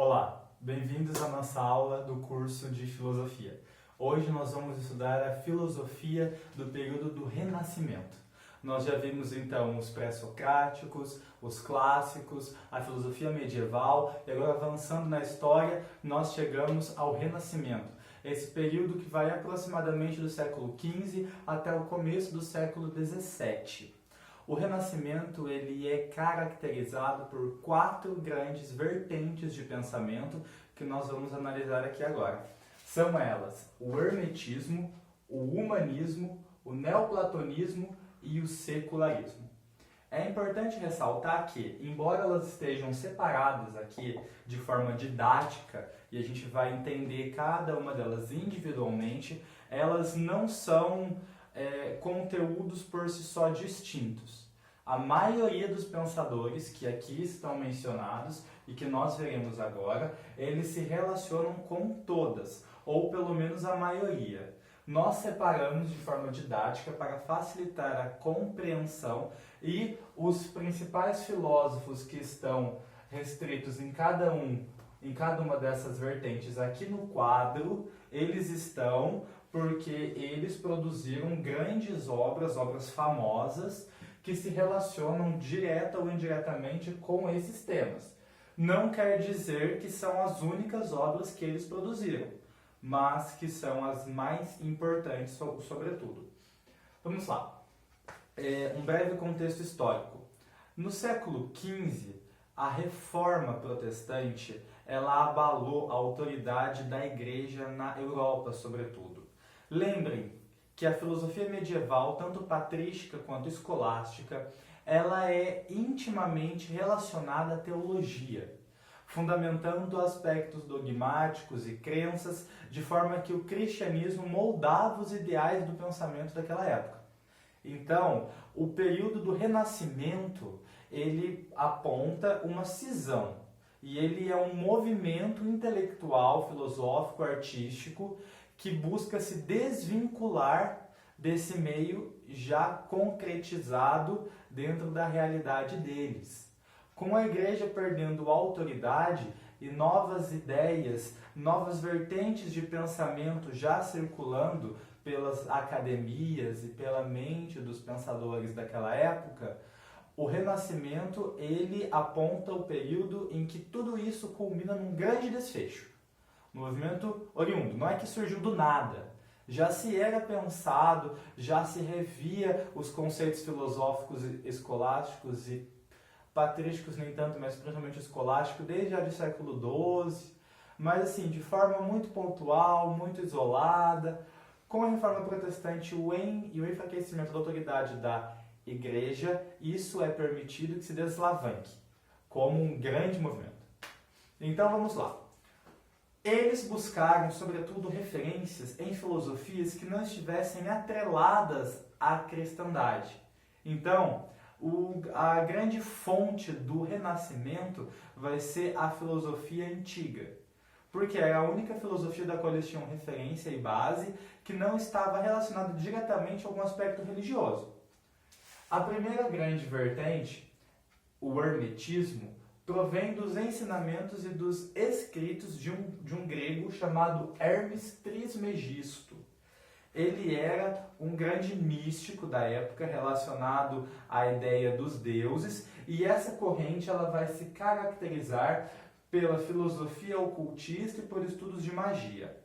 Olá, bem-vindos à nossa aula do curso de Filosofia. Hoje nós vamos estudar a filosofia do período do Renascimento. Nós já vimos então os pré-socráticos, os clássicos, a filosofia medieval e agora avançando na história nós chegamos ao Renascimento. Esse período que vai aproximadamente do século XV até o começo do século XVII. O Renascimento ele é caracterizado por 4 grandes vertentes de pensamento que nós vamos analisar aqui agora. São elas o hermetismo, o humanismo, o neoplatonismo e o secularismo. É importante ressaltar que, embora elas estejam separadas aqui de forma didática, e a gente vai entender cada uma delas individualmente, elas não são conteúdos por si só distintos. A maioria dos pensadores que aqui estão mencionados e que nós veremos agora, eles se relacionam com todas, ou pelo menos a maioria. Nós separamos de forma didática para facilitar a compreensão e os principais filósofos que estão restritos em cada uma dessas vertentes aqui no quadro, eles estão porque eles produziram grandes obras famosas que se relacionam direta ou indiretamente com esses temas. Não quer dizer que são as únicas obras que eles produziram, mas que são as mais importantes, sobretudo. Vamos lá. Um breve contexto histórico. No século XV, a Reforma Protestante ela abalou a autoridade da Igreja na Europa, sobretudo. Lembrem que a filosofia medieval, tanto patrística quanto escolástica, ela é intimamente relacionada à teologia, fundamentando aspectos dogmáticos e crenças, de forma que o cristianismo moldava os ideais do pensamento daquela época. Então, o período do Renascimento, ele aponta uma cisão, e ele é um movimento intelectual, filosófico, artístico, que busca se desvincular desse meio já concretizado dentro da realidade deles. Com a igreja perdendo autoridade e novas ideias, novas vertentes de pensamento já circulando pelas academias e pela mente dos pensadores daquela época, o Renascimento ele aponta o período em que tudo isso culmina num grande desfecho. Movimento oriundo, não é que surgiu do nada. Já se era pensado, já se revia os conceitos filosóficos escolásticos e patrísticos nem tanto, mas principalmente escolástico, desde já do século XII, mas assim, de forma muito pontual, muito isolada. Com a Reforma Protestante e o enfraquecimento da autoridade da Igreja, isso é permitido que se deslavanque, como um grande movimento. Então vamos lá. Eles buscaram, sobretudo, referências em filosofias que não estivessem atreladas à cristandade. Então, a grande fonte do Renascimento vai ser a filosofia antiga, porque era a única filosofia da qual eles tinham referência e base que não estava relacionada diretamente a algum aspecto religioso. A primeira grande vertente, o hermetismo, provém dos ensinamentos e dos escritos de um grego chamado Hermes Trismegisto. Ele era um grande místico da época relacionado à ideia dos deuses, e essa corrente ela vai se caracterizar pela filosofia ocultista e por estudos de magia.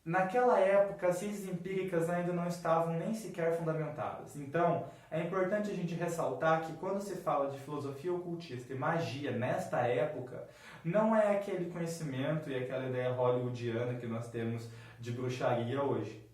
Naquela época, as ciências empíricas ainda não estavam nem sequer fundamentadas. Então, é importante a gente ressaltar que quando se fala de filosofia ocultista e magia nesta época, não é aquele conhecimento e aquela ideia hollywoodiana que nós temos de bruxaria hoje.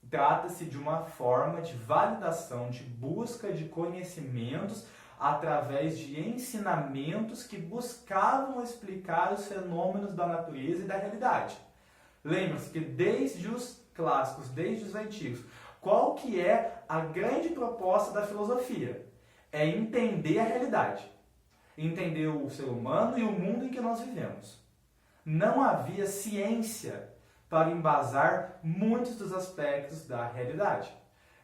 Trata-se de uma forma de validação, de busca de conhecimentos através de ensinamentos que buscavam explicar os fenômenos da natureza e da realidade. Lembre-se que desde os clássicos, desde os antigos, qual que é a grande proposta da filosofia? É entender a realidade. Entender o ser humano e o mundo em que nós vivemos. Não havia ciência para embasar muitos dos aspectos da realidade.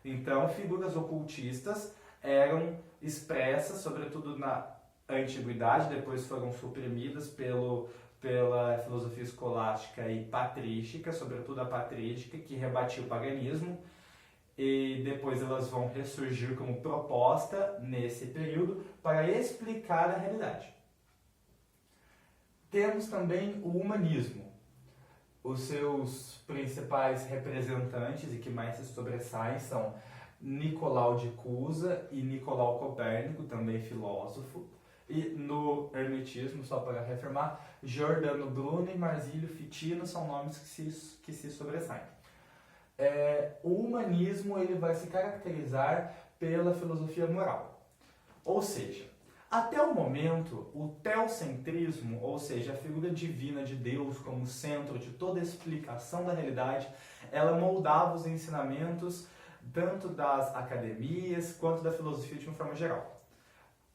Então, figuras ocultistas eram expressas, sobretudo antiguidade, depois foram suprimidas pela filosofia escolástica e patrística, sobretudo a patrística, que rebatia o paganismo, e depois elas vão ressurgir como proposta nesse período para explicar a realidade. Temos também o humanismo. Os seus principais representantes e que mais se sobressaem são Nicolau de Cusa e Nicolau Copérnico, também filósofo. E no hermetismo, só para reafirmar, Giordano Bruno e Marsilio Ficino são nomes que se sobressaem. O humanismo ele vai se caracterizar pela filosofia moral. Ou seja, até o momento, o teocentrismo, ou seja, a figura divina de Deus como centro de toda a explicação da realidade, ela moldava os ensinamentos tanto das academias quanto da filosofia de uma forma geral.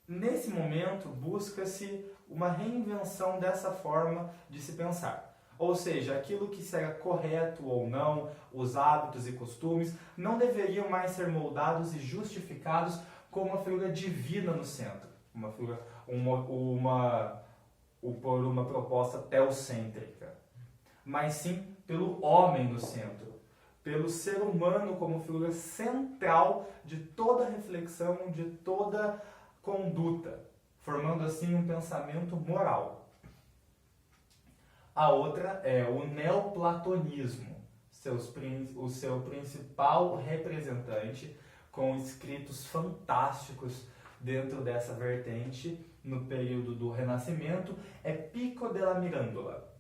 Nesse momento, busca-se uma reinvenção dessa forma de se pensar. Ou seja, aquilo que será correto ou não, os hábitos e costumes, não deveriam mais ser moldados e justificados com uma figura divina no centro. Por uma proposta teocêntrica. Mas sim pelo homem no centro. Pelo ser humano como figura central de toda reflexão, de toda conduta, formando assim um pensamento moral. A outra é o neoplatonismo, o seu principal representante, com escritos fantásticos dentro dessa vertente, no período do Renascimento, é Pico della Mirandola.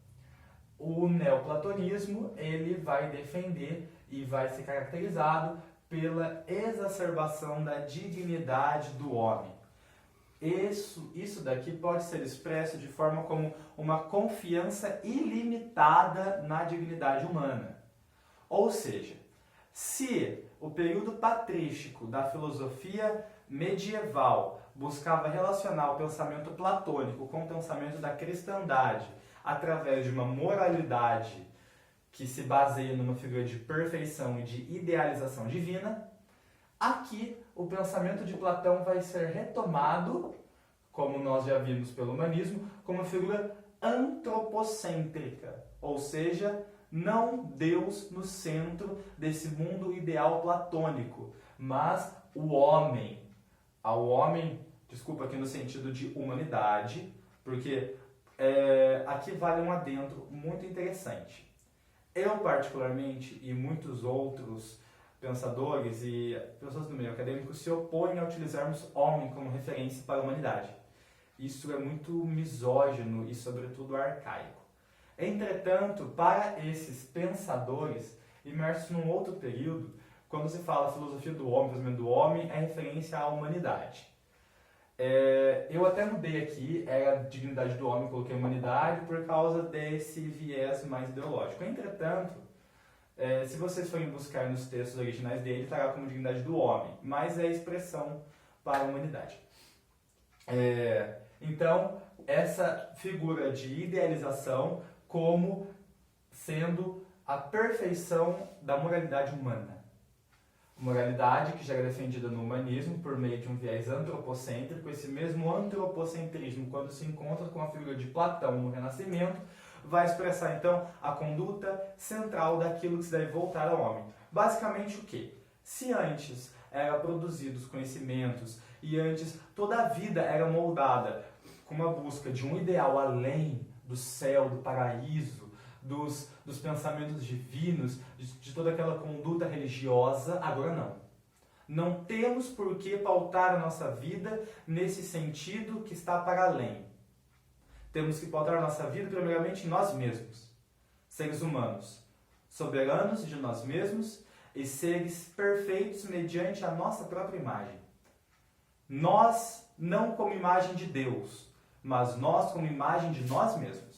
O neoplatonismo ele vai defender e vai ser caracterizado pela exacerbação da dignidade do homem. Isso daqui pode ser expresso de forma como uma confiança ilimitada na dignidade humana. Ou seja, se o período patrístico da filosofia medieval buscava relacionar o pensamento platônico com o pensamento da cristandade através de uma moralidade que se baseia numa figura de perfeição e de idealização divina, aqui, o pensamento de Platão vai ser retomado, como nós já vimos pelo humanismo, como uma figura antropocêntrica, ou seja, não Deus no centro desse mundo ideal platônico, mas o homem. Ao homem, desculpa aqui no sentido de humanidade, porque aqui vale um adendo muito interessante. Eu, particularmente, e muitos outros pensadores e pessoas do meio acadêmico se opõem a utilizarmos homem como referência para a humanidade. Isso é muito misógino e, sobretudo, arcaico. Entretanto, para esses pensadores, imersos num outro período, quando se fala filosofia do homem, pensamento do homem, é referência à humanidade. Eu até mudei aqui, era a dignidade do homem, coloquei humanidade, por causa desse viés mais ideológico. Entretanto, se vocês forem buscar nos textos originais dele, estará como dignidade do homem, mas é expressão para a humanidade. Então, essa figura de idealização como sendo a perfeição da moralidade humana. Moralidade que já era defendida no humanismo por meio de um viés antropocêntrico. Esse mesmo antropocentrismo, quando se encontra com a figura de Platão no Renascimento, vai expressar então a conduta central daquilo que se deve voltar ao homem. Basicamente o quê? Se antes eram produzidos conhecimentos e antes toda a vida era moldada com uma busca de um ideal além do céu, do paraíso, dos pensamentos divinos, de toda aquela conduta religiosa, agora não. Não temos por que pautar a nossa vida nesse sentido que está para além. Temos que pautar a nossa vida primeiramente em nós mesmos, seres humanos, soberanos de nós mesmos e seres perfeitos mediante a nossa própria imagem. Nós não como imagem de Deus, mas nós como imagem de nós mesmos.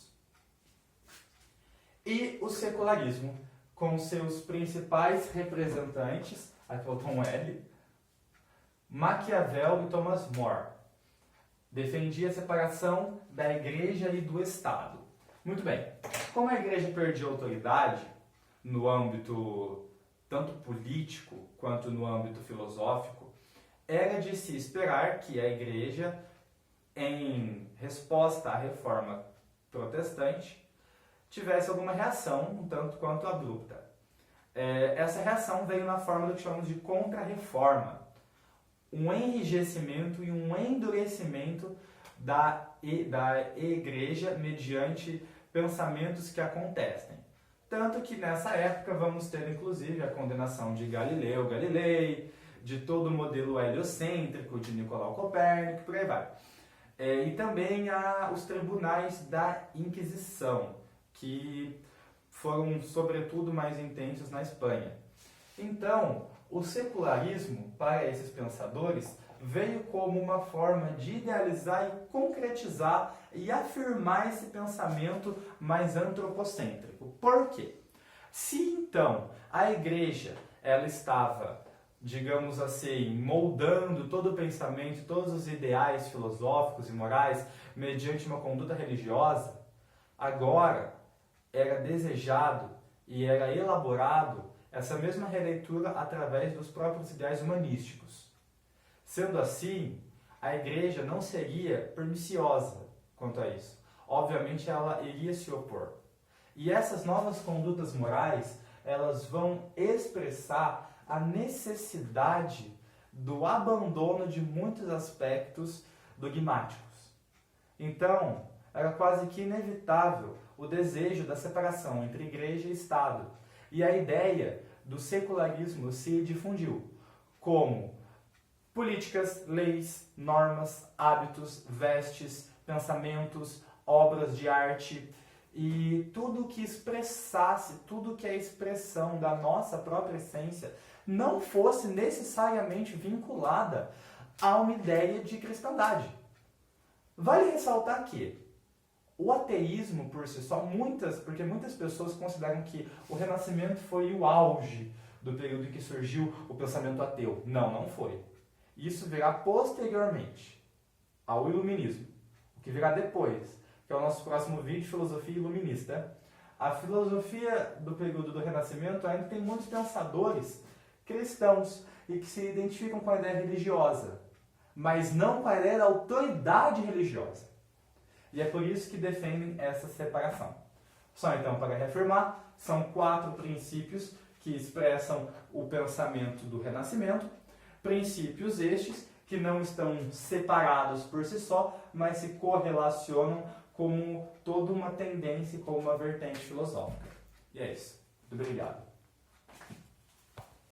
E o secularismo, com seus principais representantes, aqui faltou um L, Maquiavel e Thomas More. Defendia a separação da igreja e do Estado. Muito bem, como a igreja perdia autoridade no âmbito tanto político quanto no âmbito filosófico, era de se esperar que a igreja em resposta à reforma protestante, tivesse alguma reação, um tanto quanto abrupta. Essa reação veio na forma do que chamamos de contra-reforma, um enrijecimento e um endurecimento da igreja mediante pensamentos que acontecem. Tanto que nessa época vamos ter inclusive a condenação de Galileu Galilei, de todo o modelo heliocêntrico de Nicolau Copérnico, por aí vai. E também os tribunais da Inquisição, que foram sobretudo mais intensos na Espanha. Então, o secularismo, para esses pensadores, veio como uma forma de idealizar e concretizar e afirmar esse pensamento mais antropocêntrico. Por quê? Se então a igreja ela estava, digamos assim, moldando todo o pensamento, todos os ideais filosóficos e morais mediante uma conduta religiosa, agora era desejado e era elaborado essa mesma releitura através dos próprios ideais humanísticos. Sendo assim, a igreja não seria perniciosa quanto a isso. Obviamente, ela iria se opor. E essas novas condutas morais, elas vão expressar a necessidade do abandono de muitos aspectos dogmáticos. Então, era quase que inevitável o desejo da separação entre igreja e Estado. E a ideia do secularismo se difundiu como políticas, leis, normas, hábitos, vestes, pensamentos, obras de arte e tudo que expressasse, tudo que é expressão da nossa própria essência não fosse necessariamente vinculada a uma ideia de cristandade. Vale ressaltar que o ateísmo por si só, porque muitas pessoas consideram que o Renascimento foi o auge do período em que surgiu o pensamento ateu. Não, não foi. Isso virá posteriormente ao Iluminismo, o que virá depois, que é o nosso próximo vídeo, Filosofia Iluminista. A filosofia do período do Renascimento ainda tem muitos pensadores cristãos e que se identificam com a ideia religiosa, mas não com a ideia da autoridade religiosa. E é por isso que defendem essa separação. Só então, para reafirmar, são 4 princípios que expressam o pensamento do Renascimento, princípios estes que não estão separados por si só, mas se correlacionam como toda uma tendência, como uma vertente filosófica. E é isso. Muito obrigado.